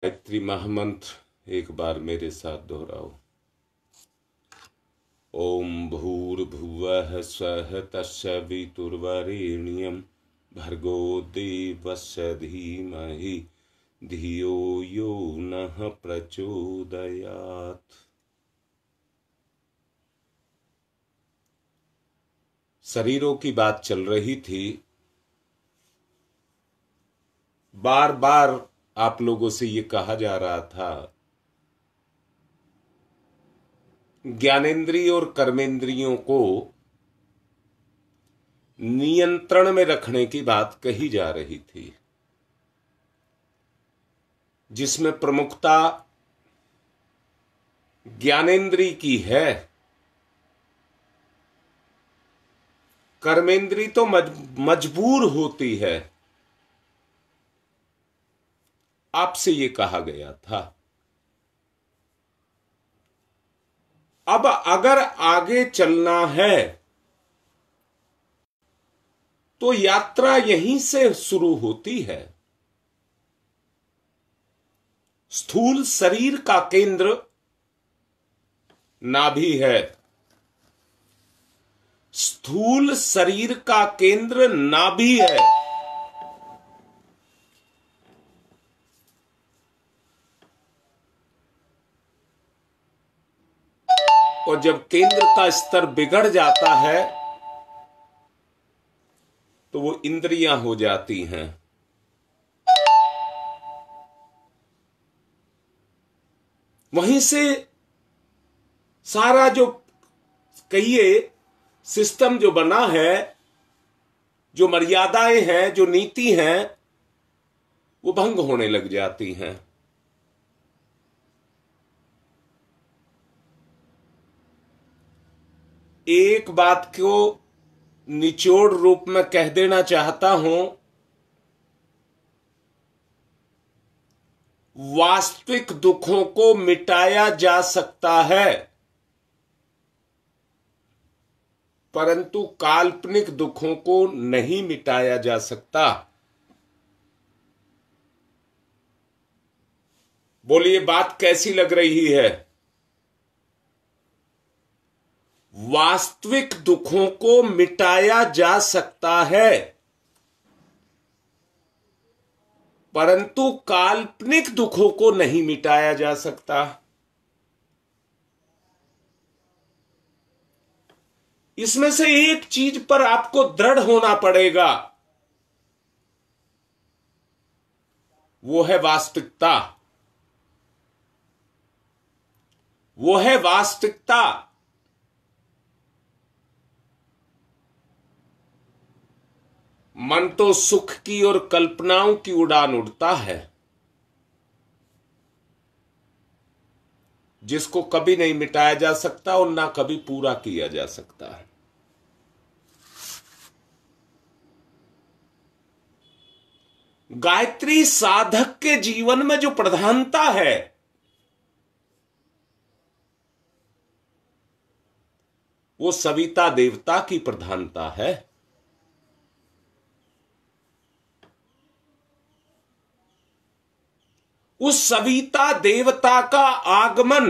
गायत्री महामंत्र एक बार मेरे साथ दोहराओ। ओम भूर्भुवः स्वः तत्सवितुर्वरेण्यं भर्गो देवस्य धीमहि धियो यो नः प्रचोदयात्। शरीरों की बात चल रही थी। बार बार आप लोगों से ये कहा जा रहा था, ज्ञानेंद्रिय और कर्मेंद्रियों को नियंत्रण में रखने की बात कही जा रही थी, जिसमें प्रमुखता ज्ञानेंद्रिय की है। कर्मेंद्रिय तो मजबूर होती है। आपसे ये कहा गया था। अब अगर आगे चलना है तो यात्रा यहीं से शुरू होती है। स्थूल शरीर का केंद्र नाभि है। स्थूल शरीर का केंद्र नाभि है। और जब केंद्र का स्तर बिगड़ जाता है तो वो इंद्रियां हो जाती हैं। वहीं से सारा जो कहिए सिस्टम जो बना है, जो मर्यादाएं हैं, जो नीति हैं, वो भंग होने लग जाती हैं। एक बात को निचोड़ रूप में कह देना चाहता हूं, वास्तविक दुखों को मिटाया जा सकता है, परंतु काल्पनिक दुखों को नहीं मिटाया जा सकता। बोलिए, बात कैसी लग रही है? वास्तविक दुखों को मिटाया जा सकता है, परंतु काल्पनिक दुखों को नहीं मिटाया जा सकता। इसमें से एक चीज पर आपको दृढ़ होना पड़ेगा, वो है वास्तविकता। वो है वास्तविकता। मन तो सुख की और कल्पनाओं की उड़ान उड़ता है, जिसको कभी नहीं मिटाया जा सकता और ना कभी पूरा किया जा सकता है। गायत्री साधक के जीवन में जो प्रधानता है, वो सविता देवता की प्रधानता है। उस सविता देवता का आगमन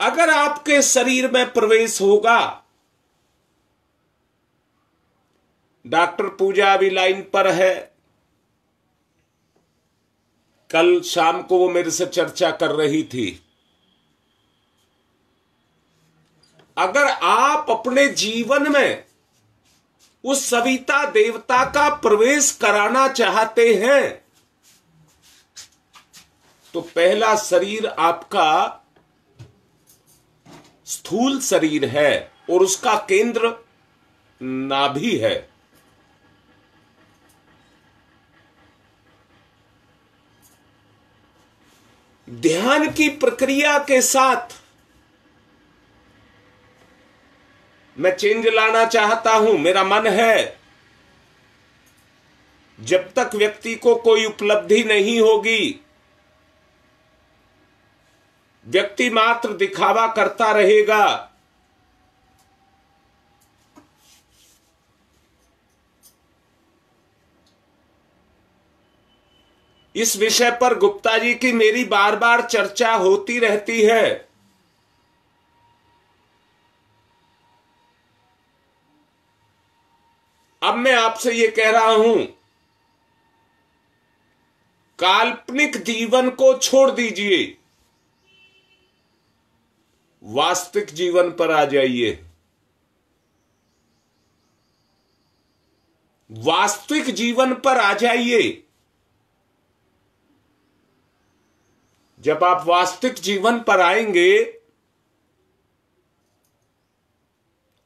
अगर आपके शरीर में प्रवेश होगा, डॉक्टर पूजा अभी लाइन पर है, कल शाम को वो मेरे से चर्चा कर रही थी। अगर आप अपने जीवन में उस सविता देवता का प्रवेश कराना चाहते हैं तो पहला शरीर आपका स्थूल शरीर है और उसका केंद्र नाभि है। ध्यान की प्रक्रिया के साथ मैं चेंज लाना चाहता हूं। मेरा मन है, जब तक व्यक्ति को कोई उपलब्धि नहीं होगी, व्यक्ति मात्र दिखावा करता रहेगा। इस विषय पर गुप्ता जी की मेरी बार बार चर्चा होती रहती है। अब मैं आपसे ये कह रहा हूं, काल्पनिक जीवन को छोड़ दीजिए, वास्तविक जीवन पर आ जाइए। वास्तविक जीवन पर आ जाइए। जब आप वास्तविक जीवन पर आएंगे,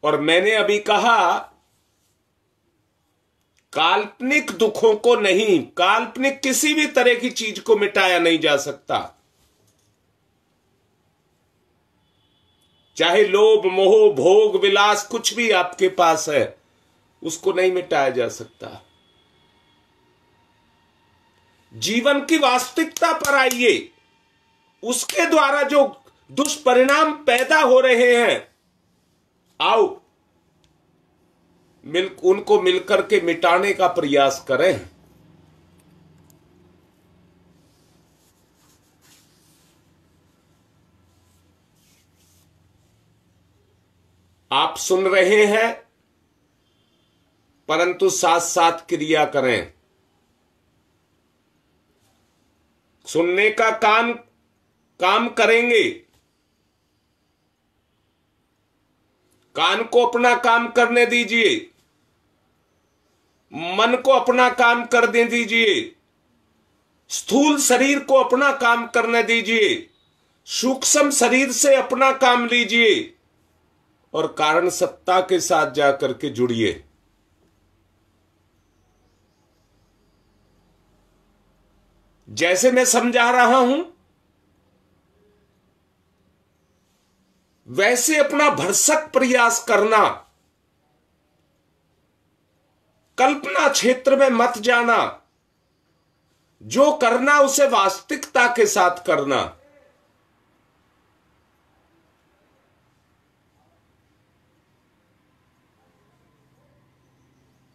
और मैंने अभी कहा काल्पनिक दुखों को नहीं, काल्पनिक किसी भी तरह की चीज को मिटाया नहीं जा सकता। चाहे लोभ मोह भोग विलास कुछ भी आपके पास है, उसको नहीं मिटाया जा सकता। जीवन की वास्तविकता पर आइए। उसके द्वारा जो दुष्परिणाम पैदा हो रहे हैं, आओ उनको मिलकर के मिटाने का प्रयास करें। आप सुन रहे हैं, परंतु साथ साथ क्रिया करें। सुनने का काम करेंगे, कान को अपना काम करने दीजिए, मन को अपना काम करने दीजिए, स्थूल शरीर को अपना काम करने दीजिए, सूक्ष्म शरीर से अपना काम लीजिए और कारण सत्ता के साथ जाकर के जुड़िए। जैसे मैं समझा रहा हूं, वैसे अपना भरसक प्रयास करना। कल्पना क्षेत्र में मत जाना। जो करना उसे वास्तविकता के साथ करना।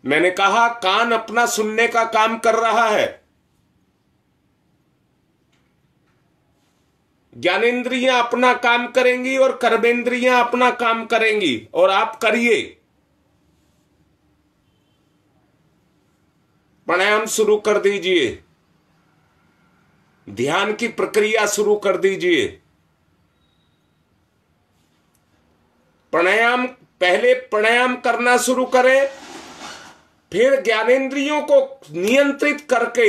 मैंने कहा कान अपना सुनने का काम कर रहा है, ज्ञानेंद्रियां अपना काम करेंगी और कर्मेंद्रियां अपना काम करेंगी, और आप करिए। प्राणायाम शुरू कर दीजिए, ध्यान की प्रक्रिया शुरू कर दीजिए। पहले प्राणायाम करना शुरू करें, फिर ज्ञानेंद्रियों को नियंत्रित करके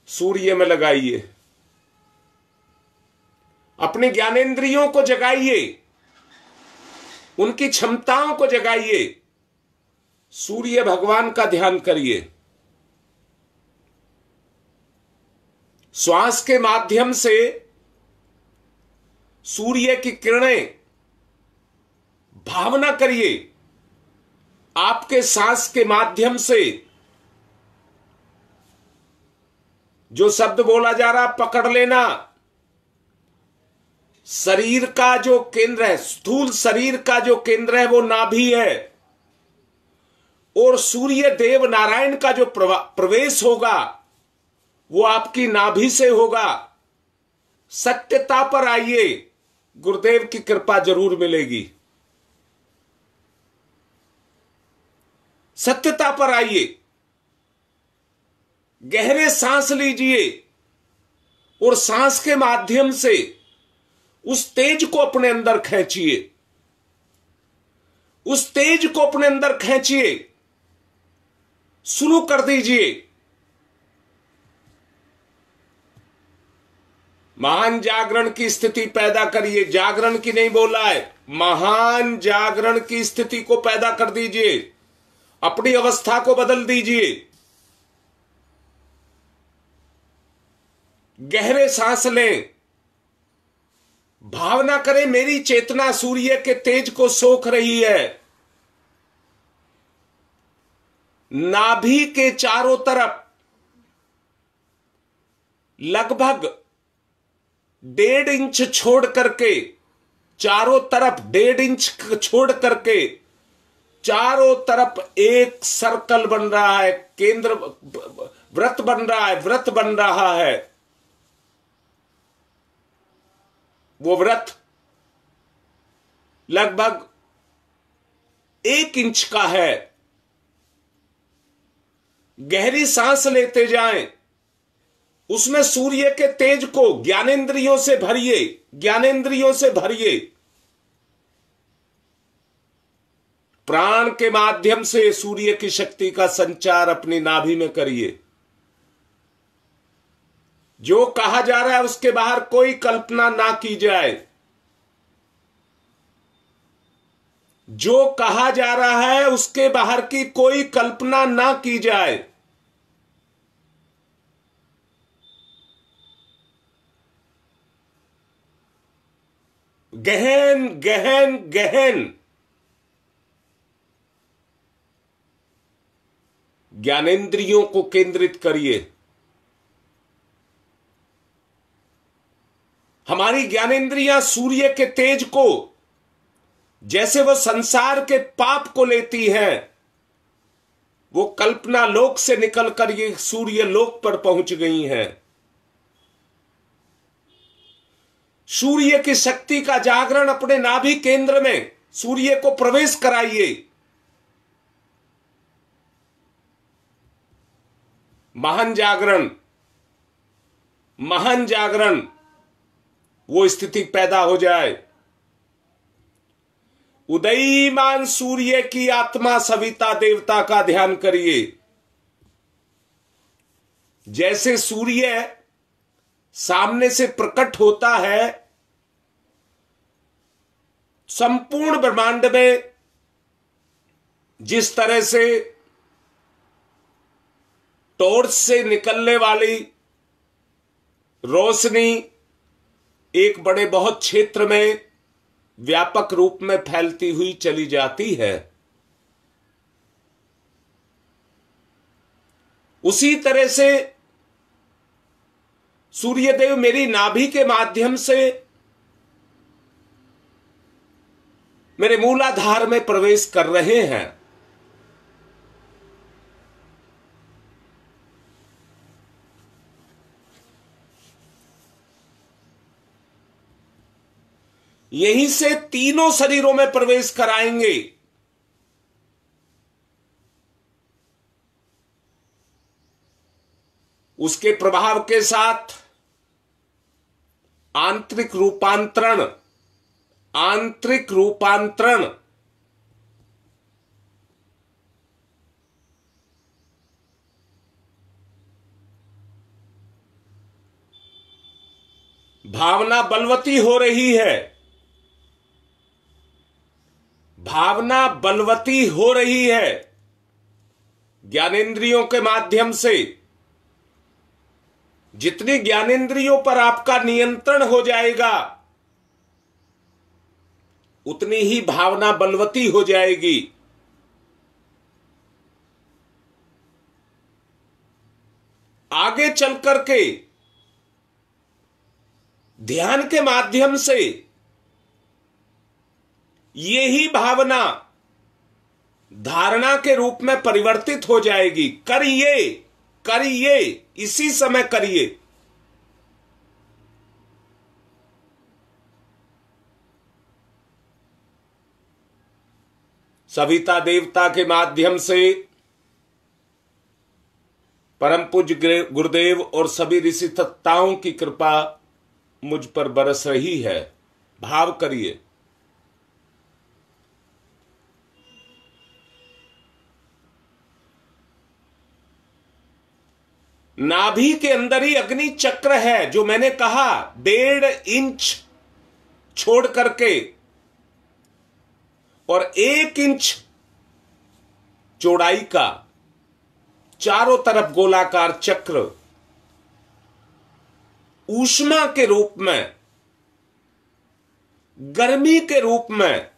सूर्य में लगाइए। अपने ज्ञानेंद्रियों को जगाइए, उनकी क्षमताओं को जगाइए। सूर्य भगवान का ध्यान करिए। श्वास के माध्यम से सूर्य की किरणें भावना करिए। आपके सांस के माध्यम से जो शब्द बोला जा रहा पकड़ लेना। शरीर का जो केंद्र है, स्थूल शरीर का जो केंद्र है वो नाभि है, और सूर्य देव नारायण का जो प्रवेश होगा वो आपकी नाभि से होगा। सत्यता पर आइए, गुरुदेव की कृपा जरूर मिलेगी। सत्यता पर आइए, गहरे सांस लीजिए और सांस के माध्यम से उस तेज को अपने अंदर खींचिए। उस तेज को अपने अंदर खींचिए, शुरू कर दीजिए। महान जागरण की स्थिति पैदा करिए। जागरण की नहीं बोला है, महान जागरण की स्थिति को पैदा कर दीजिए। अपनी अवस्था को बदल दीजिए। गहरे सांस लें, भावना करें मेरी चेतना सूर्य के तेज को सोख रही है। नाभि के चारों तरफ लगभग 1.5 इंच छोड़ करके, चारों तरफ 1.5 इंच छोड़ करके चारों तरफ एक सर्कल बन रहा है। केंद्र व्रत बन रहा है, व्रत बन रहा है। वो व्रत लगभग 1 इंच का है। गहरी सांस लेते जाएं, उसमें सूर्य के तेज को ज्ञानेंद्रियों से भरिए, ज्ञानेंद्रियों से भरिए। प्राण के माध्यम से सूर्य की शक्ति का संचार अपनी नाभि में करिए। जो कहा जा रहा है उसके बाहर कोई कल्पना ना की जाए। जो कहा जा रहा है उसके बाहर की कोई कल्पना ना की जाए। गहन गहन गहन ज्ञानेंद्रियों को केंद्रित करिए। हमारी ज्ञानेंद्रियां सूर्य के तेज को, जैसे वो संसार के पाप को लेती है, वो कल्पना लोक से निकलकर ये सूर्य लोक पर पहुंच गई हैं। सूर्य की शक्ति का जागरण अपने नाभि केंद्र में सूर्य को प्रवेश कराइए। महान जागरण, महान जागरण, वो स्थिति पैदा हो जाए। उदयीमान सूर्य की आत्मा सविता देवता का ध्यान करिए। जैसे सूर्य सामने से प्रकट होता है, संपूर्ण ब्रह्मांड में जिस तरह से टॉर्च से निकलने वाली रोशनी एक बड़े बहुत क्षेत्र में व्यापक रूप में फैलती हुई चली जाती है, उसी तरह से सूर्यदेव मेरी नाभि के माध्यम से मेरे मूलाधार में प्रवेश कर रहे हैं। यहीं से तीनों शरीरों में प्रवेश कराएंगे। उसके प्रभाव के साथ आंतरिक रूपांतरण, आंतरिक रूपांतरण, भावना बलवती हो रही है, भावना बलवती हो रही है। ज्ञानेंद्रियों के माध्यम से जितनी ज्ञानेंद्रियों पर आपका नियंत्रण हो जाएगा, उतनी ही भावना बलवती हो जाएगी। आगे चल करके ध्यान के माध्यम से यही भावना धारणा के रूप में परिवर्तित हो जाएगी। करिए, करिए, इसी समय करिए। सविता देवता के माध्यम से परम पूज्य गुरुदेव और सभी ऋषि तत्ताओं की कृपा मुझ पर बरस रही है। भाव करिए। नाभि के अंदर ही अग्नि चक्र है, जो मैंने कहा 1.5 इंच छोड़ करके और 1 इंच चौड़ाई का चारों तरफ गोलाकार चक्र ऊष्मा के रूप में, गर्मी के रूप में।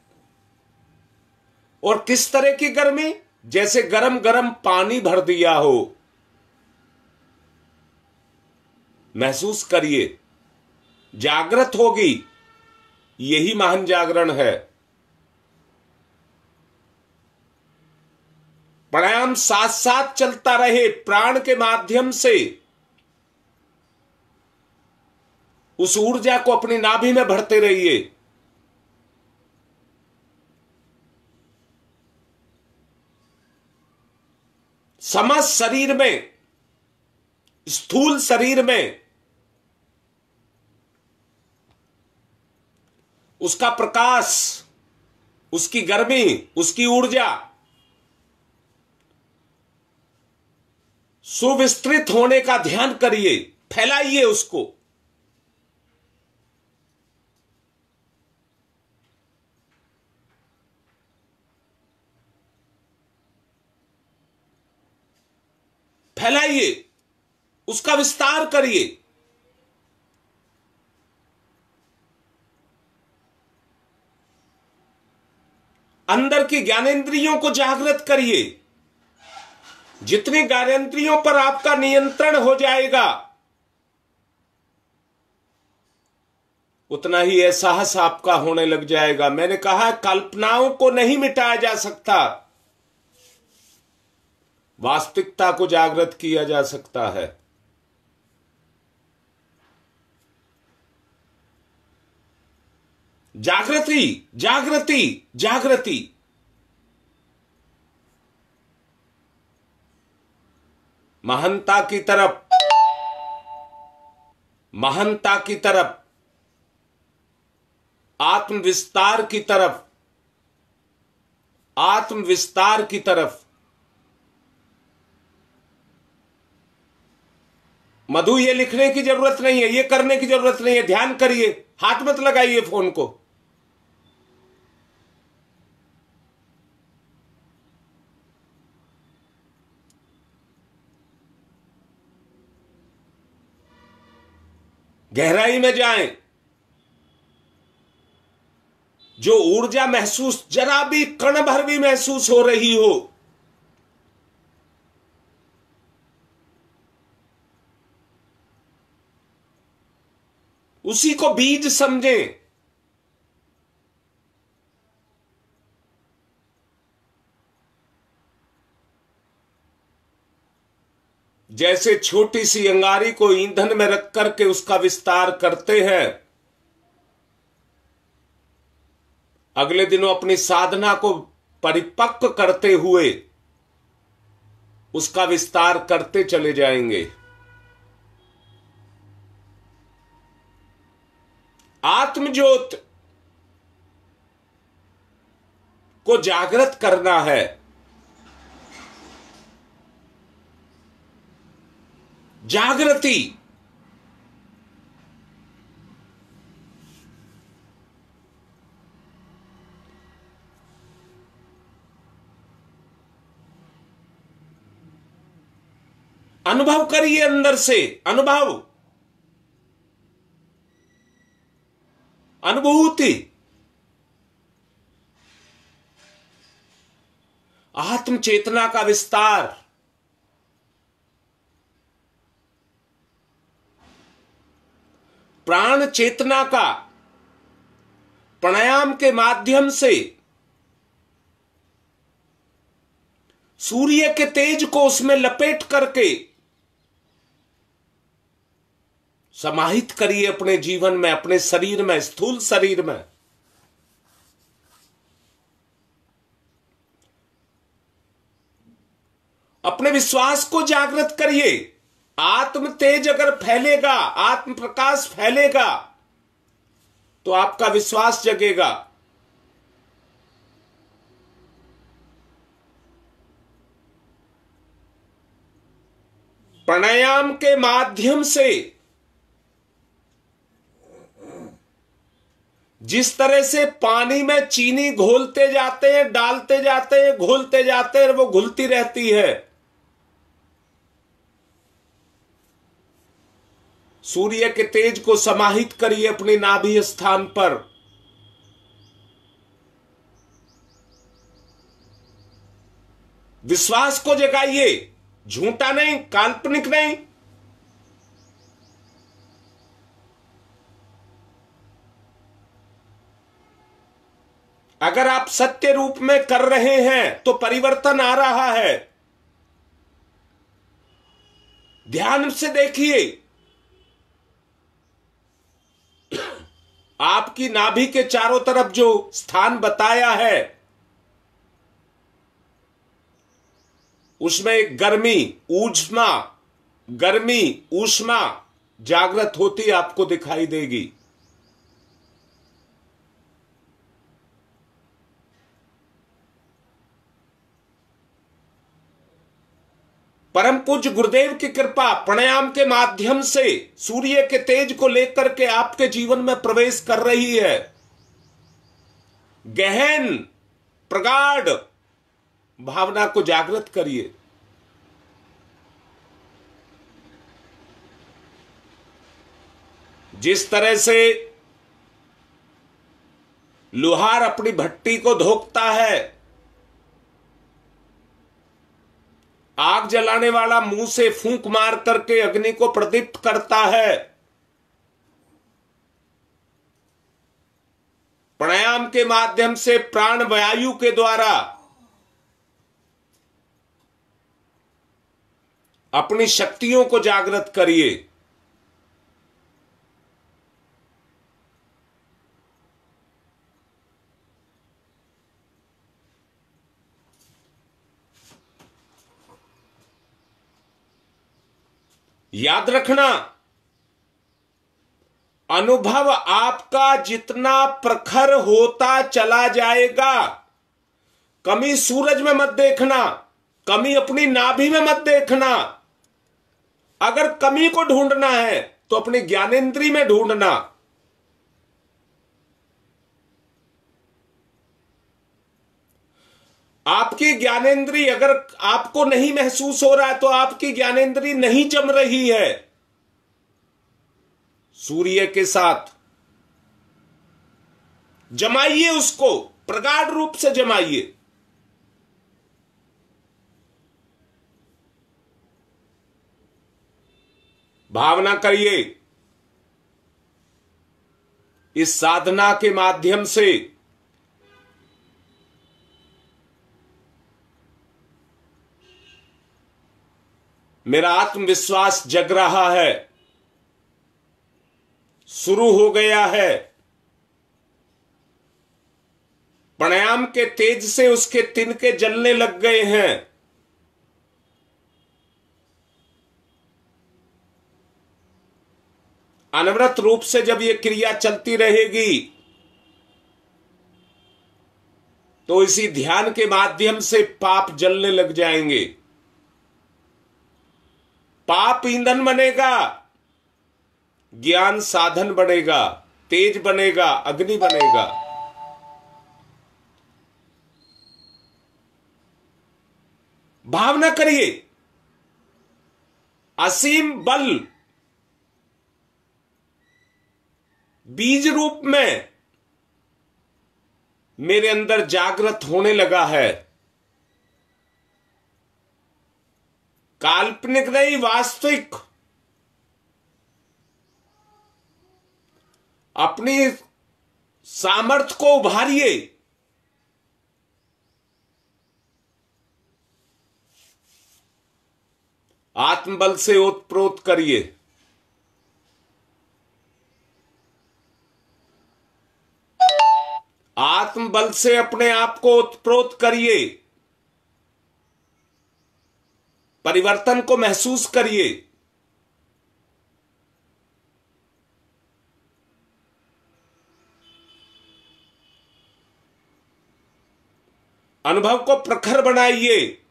और किस तरह की गर्मी? जैसे गरम गरम पानी भर दिया हो। महसूस करिए, जागृत होगी। यही महान जागरण है। प्राणायाम साथ साथ चलता रहे, प्राण के माध्यम से उस ऊर्जा को अपनी नाभि में भरते रहिए। समस्त शरीर में, स्थूल शरीर में उसका प्रकाश, उसकी गर्मी, उसकी ऊर्जा सुविस्तृत होने का ध्यान करिए, फैलाइए उसको। फैलाइए, उसका विस्तार करिए। अंदर की ज्ञानेंद्रियों को जागृत करिए। जितनी ज्ञानेंद्रियों पर आपका नियंत्रण हो जाएगा, उतना ही एहसास आपका होने लग जाएगा। मैंने कहा, कल्पनाओं को नहीं मिटाया जा सकता, वास्तविकता को जागृत किया जा सकता है। जागृति, जागृति, जागृति। महानता की तरफ, महानता की तरफ, आत्मविस्तार की तरफ, आत्मविस्तार की तरफ। मधु, ये लिखने की जरूरत नहीं है, ये करने की जरूरत नहीं है, ध्यान करिए, हाथ मत लगाइए फोन को। गहराई में जाएं। जो ऊर्जा महसूस, जरा भी कण भर भी महसूस हो रही हो, उसी को बीज समझें। जैसे छोटी सी अंगारी को ईंधन में रख करके उसका विस्तार करते हैं, अगले दिनों अपनी साधना को परिपक्व करते हुए उसका विस्तार करते चले जाएंगे। आत्मज्योत को जागृत करना है। जागृति, अनुभव करिए, अंदर से अनुभव, अनुभूति। आत्म चेतना का विस्तार, प्राण चेतना का प्राणायाम के माध्यम से सूर्य के तेज को उसमें लपेट करके समाहित करिए अपने जीवन में, अपने शरीर में, स्थूल शरीर में। अपने विश्वास को जागृत करिए। आत्म तेज अगर फैलेगा, आत्म प्रकाश फैलेगा, तो आपका विश्वास जगेगा। प्राणायाम के माध्यम से जिस तरह से पानी में चीनी घोलते जाते हैं, डालते जाते हैं, घोलते जाते हैं, वो घुलती रहती है। सूर्य के तेज को समाहित करिए अपनी नाभि स्थान पर। विश्वास को जगाइए, झूठा नहीं, काल्पनिक नहीं। अगर आप सत्य रूप में कर रहे हैं तो परिवर्तन आ रहा है। ध्यान से देखिए, आपकी नाभि के चारों तरफ जो स्थान बताया है उसमें एक गर्मी ऊष्मा जागृत होती आपको दिखाई देगी। परम पूज्य गुरुदेव की कृपा प्राणायाम के माध्यम से सूर्य के तेज को लेकर के आपके जीवन में प्रवेश कर रही है। गहन प्रगाढ़ भावना को जागृत करिए। जिस तरह से लोहार अपनी भट्टी को धोखता है, आग जलाने वाला मुंह से फूंक मार करके अग्नि को प्रदीप्त करता है, प्राणायाम के माध्यम से प्राण वायु के द्वारा अपनी शक्तियों को जागृत करिए। याद रखना, अनुभव आपका जितना प्रखर होता चला जाएगा, कमी सूरज में मत देखना, कमी अपनी नाभि में मत देखना। अगर कमी को ढूंढना है तो अपनी ज्ञानेंद्री में ढूंढना। आपकी ज्ञानेंद्री अगर आपको नहीं महसूस हो रहा है तो आपकी ज्ञानेंद्री नहीं जम रही है। सूर्य के साथ जमाइए, उसको प्रगाढ़ रूप से जमाइए। भावना करिए, इस साधना के माध्यम से मेरा आत्मविश्वास जग रहा है, शुरू हो गया है। प्राणायाम के तेज से उसके तिनके जलने लग गए हैं। अनवरत रूप से जब ये क्रिया चलती रहेगी तो इसी ध्यान के माध्यम से पाप जलने लग जाएंगे। पाप ईंधन बनेगा, ज्ञान साधन बनेगा, तेज बनेगा, अग्नि बनेगा। भावना करिए, असीम बल बीज रूप में मेरे अंदर जागृत होने लगा है। काल्पनिक नहीं, वास्तविक। अपनी सामर्थ्य को उभारिए। आत्मबल से ओतप्रोत करिए। आत्मबल से अपने आप को ओतप्रोत करिए। परिवर्तन को महसूस करिए। अनुभव को प्रखर बनाइए।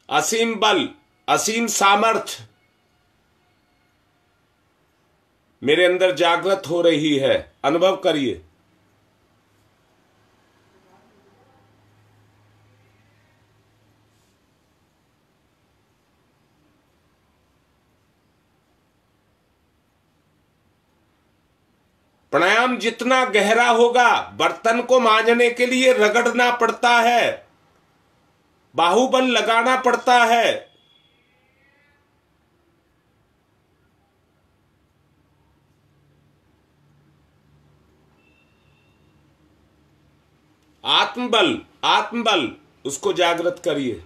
असीम बल, असीम सामर्थ्य मेरे अंदर जागृत हो रही है। अनुभव करिए। प्राणायाम जितना गहरा होगा, बर्तन को मांजने के लिए रगड़ना पड़ता है, बाहुबल लगाना पड़ता है। आत्मबल, आत्मबल उसको जागृत करिए।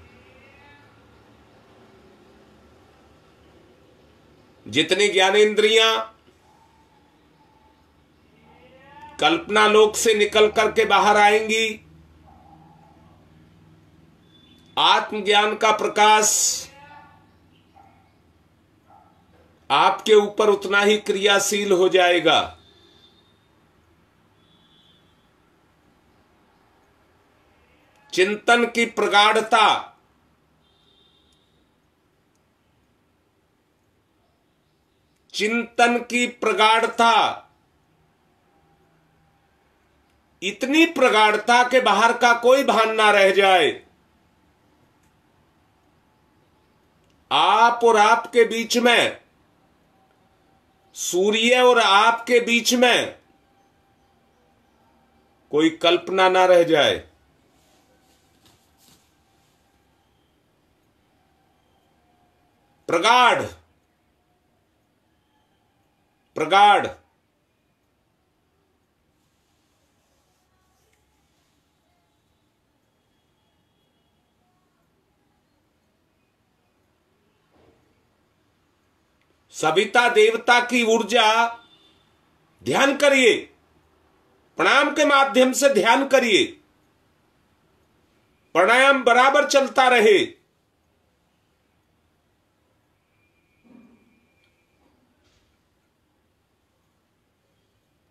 जितनी ज्ञानेंद्रियां कल्पना लोक से निकल करके बाहर आएंगी, आत्मज्ञान का प्रकाश आपके ऊपर उतना ही क्रियाशील हो जाएगा। चिंतन की प्रगाढ़ता चिंतन की प्रगाढ़ता इतनी प्रगाढ़ता के बाहर का कोई भान ना रह जाए। आप और आपके बीच में, सूर्य और आपके बीच में कोई कल्पना ना रह जाए। प्रगाढ़, प्रगाढ़ सविता देवता की ऊर्जा ध्यान करिए, प्राणायाम के माध्यम से ध्यान करिए। प्राणायाम बराबर चलता रहे।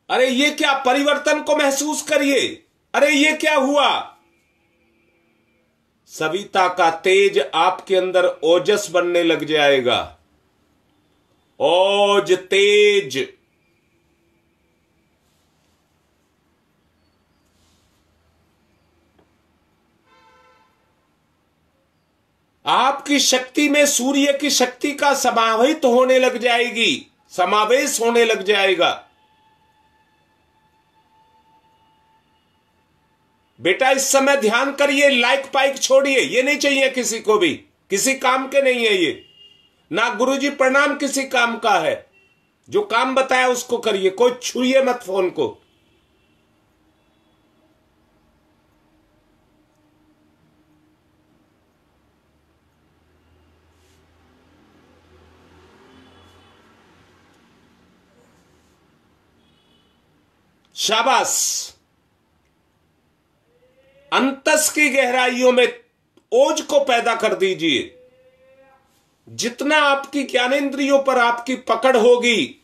अरे ये क्या, परिवर्तन को महसूस करिए। अरे ये क्या हुआ? सविता का तेज आपके अंदर ओजस बनने लग जाएगा। ओज, तेज। आपकी शक्ति में सूर्य की शक्ति का समाहित होने लग जाएगी, समावेश होने लग जाएगा। बेटा इस समय ध्यान करिए, लाइक पाइक छोड़िए, ये नहीं चाहिए किसी को भी, किसी काम के नहीं है ये। ना गुरुजी प्रणाम किसी काम का है। जो काम बताया उसको करिए, कोई छुइए मत फोन को। शाबाश। अंतस की गहराइयों में ओज को पैदा कर दीजिए। जितना आपकी ज्ञानेंद्रियों पर आपकी पकड़ होगी,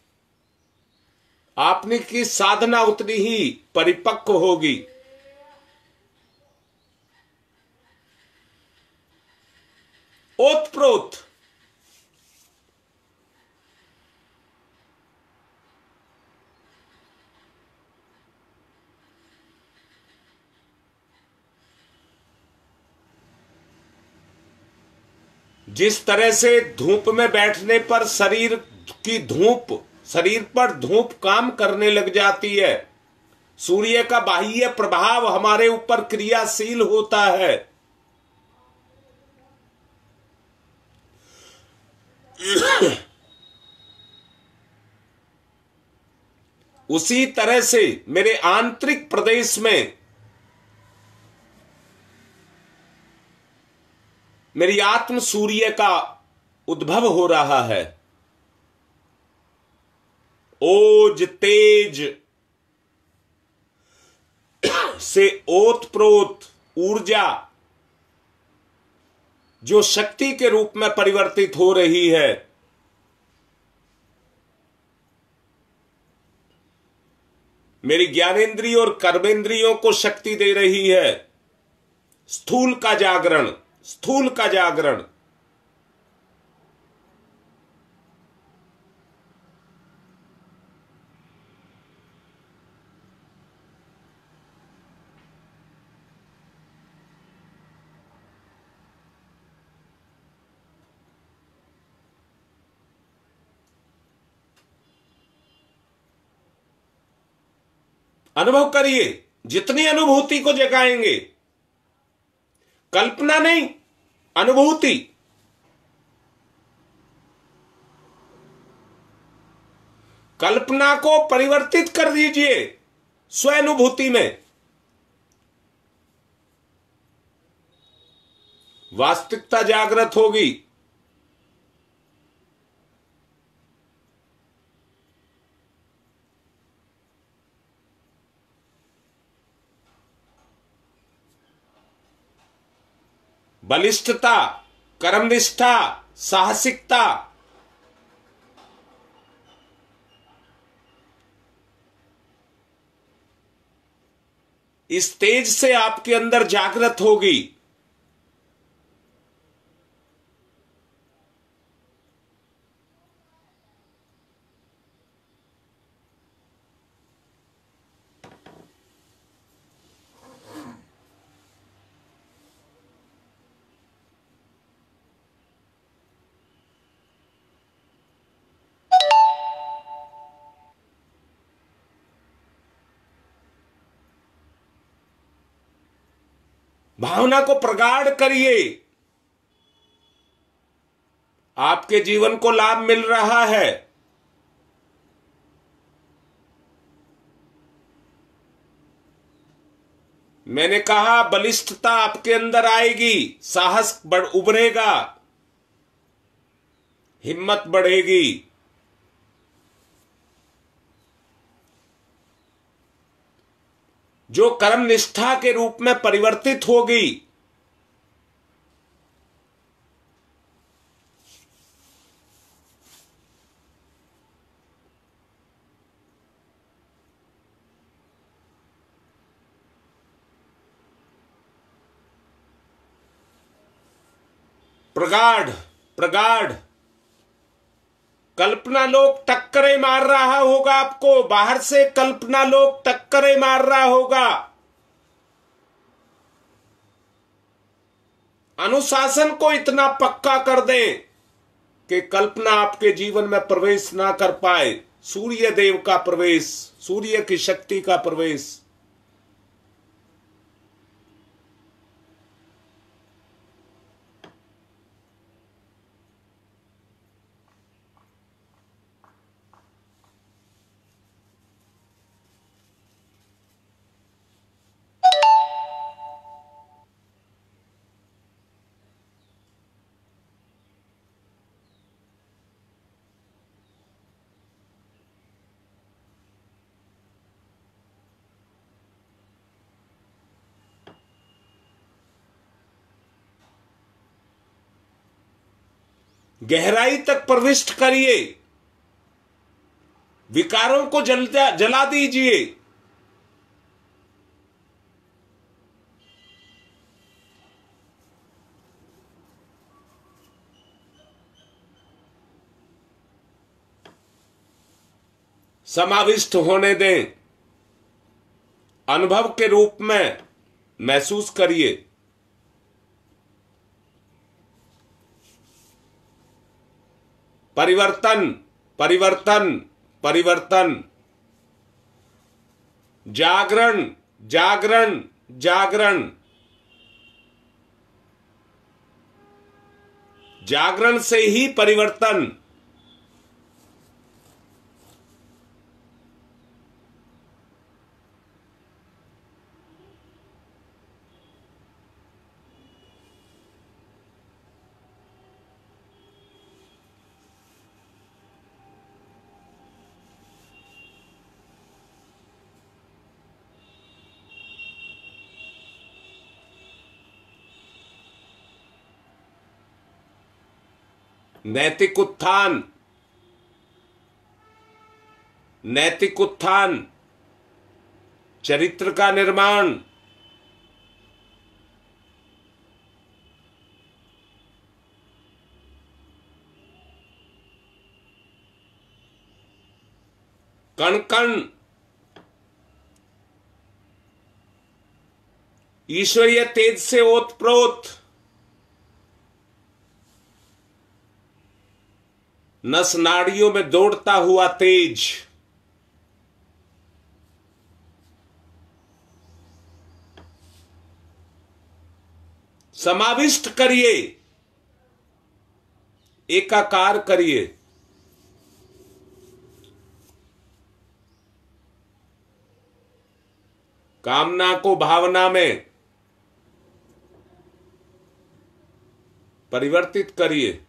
आपने की साधना उतनी ही परिपक्व होगी। ओतप्रोत, जिस तरह से धूप में बैठने पर शरीर पर धूप काम करने लग जाती है, सूर्य का बाह्य प्रभाव हमारे ऊपर क्रियाशील होता है। उसी तरह से मेरे आंतरिक प्रदेश में मेरी आत्म सूर्य का उद्भव हो रहा है। ओज, तेज से ओतप्रोत ऊर्जा जो शक्ति के रूप में परिवर्तित हो रही है, मेरी ज्ञानेंद्रियों और कर्मेंद्रियों को शक्ति दे रही है। स्थूल का जागरण, स्थूल का जागरण। अनुभव करिए, जितनी अनुभूति को जगाएंगे, कल्पना नहीं, अनुभूति। कल्पना को परिवर्तित कर दीजिए स्वानुभूति में। वास्तविकता जागृत होगी। बलिष्ठता, कर्मनिष्ठा, साहसिकता, इस तेज से आपके अंदर जागृत होगी। भावना को प्रगाढ़ करिए। आपके जीवन को लाभ मिल रहा है। मैंने कहा बलिष्ठता आपके अंदर आएगी, साहस उभरेगा, हिम्मत बढ़ेगी। जो कर्म निष्ठा के रूप में परिवर्तित होगी। प्रगाढ़ प्रगाढ़ कल्पना लोक टक्करे मार रहा होगा आपको, बाहर से कल्पना लोक टक्करे मार रहा होगा। अनुशासन को इतना पक्का कर दें कि कल्पना आपके जीवन में प्रवेश ना कर पाए। सूर्य देव का प्रवेश, सूर्य की शक्ति का प्रवेश। गहराई तक प्रविष्ट करिए, विकारों को जला दीजिए। समाविष्ट होने दें, अनुभव के रूप में महसूस करिए। परिवर्तन परिवर्तन परिवर्तन, जागरण जागरण जागरण, जागरण से ही परिवर्तन। नैतिक उत्थान, नैतिक उत्थान, चरित्र का निर्माण, कण कण ईश्वरीय तेज से ओतप्रोत, नस नाड़ियों में दौड़ता हुआ तेज। समाविष्ट करिए, एकाकार करिए। कामना को भावना में, परिवर्तित करिए।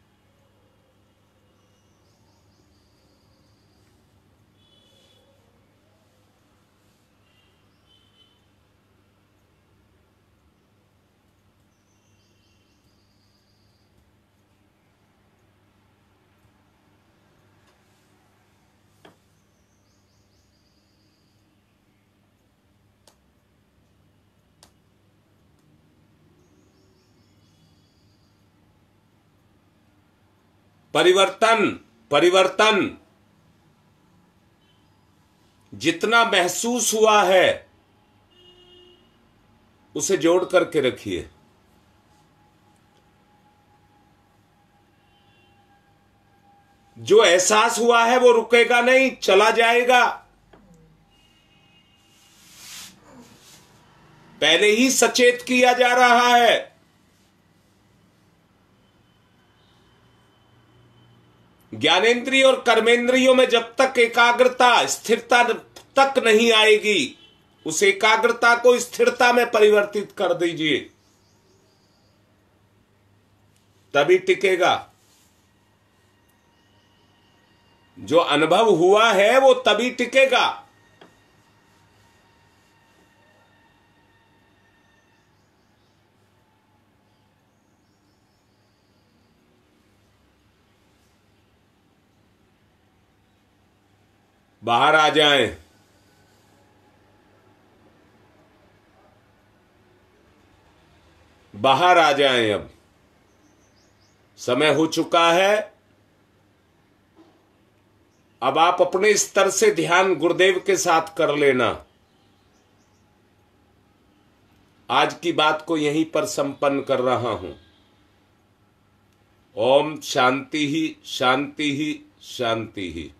परिवर्तन परिवर्तन जितना महसूस हुआ है उसे जोड़ करके रखिए। जो एहसास हुआ है वो रुकेगा नहीं, चला जाएगा। पहले ही सचेत किया जा रहा है। ज्ञानेंद्रिय और कर्मेंद्रियों में जब तक एकाग्रता, स्थिरता तक नहीं आएगी, उस एकाग्रता को स्थिरता में परिवर्तित कर दीजिए, तभी टिकेगा। जो अनुभव हुआ है वो तभी टिकेगा। बाहर आ जाएं। बाहर आ जाएं। अब समय हो चुका है। अब आप अपने स्तर से ध्यान गुरुदेव के साथ कर लेना। आज की बात को यहीं पर संपन्न कर रहा हूं। ओम शांति ही शांति ही शांति ही।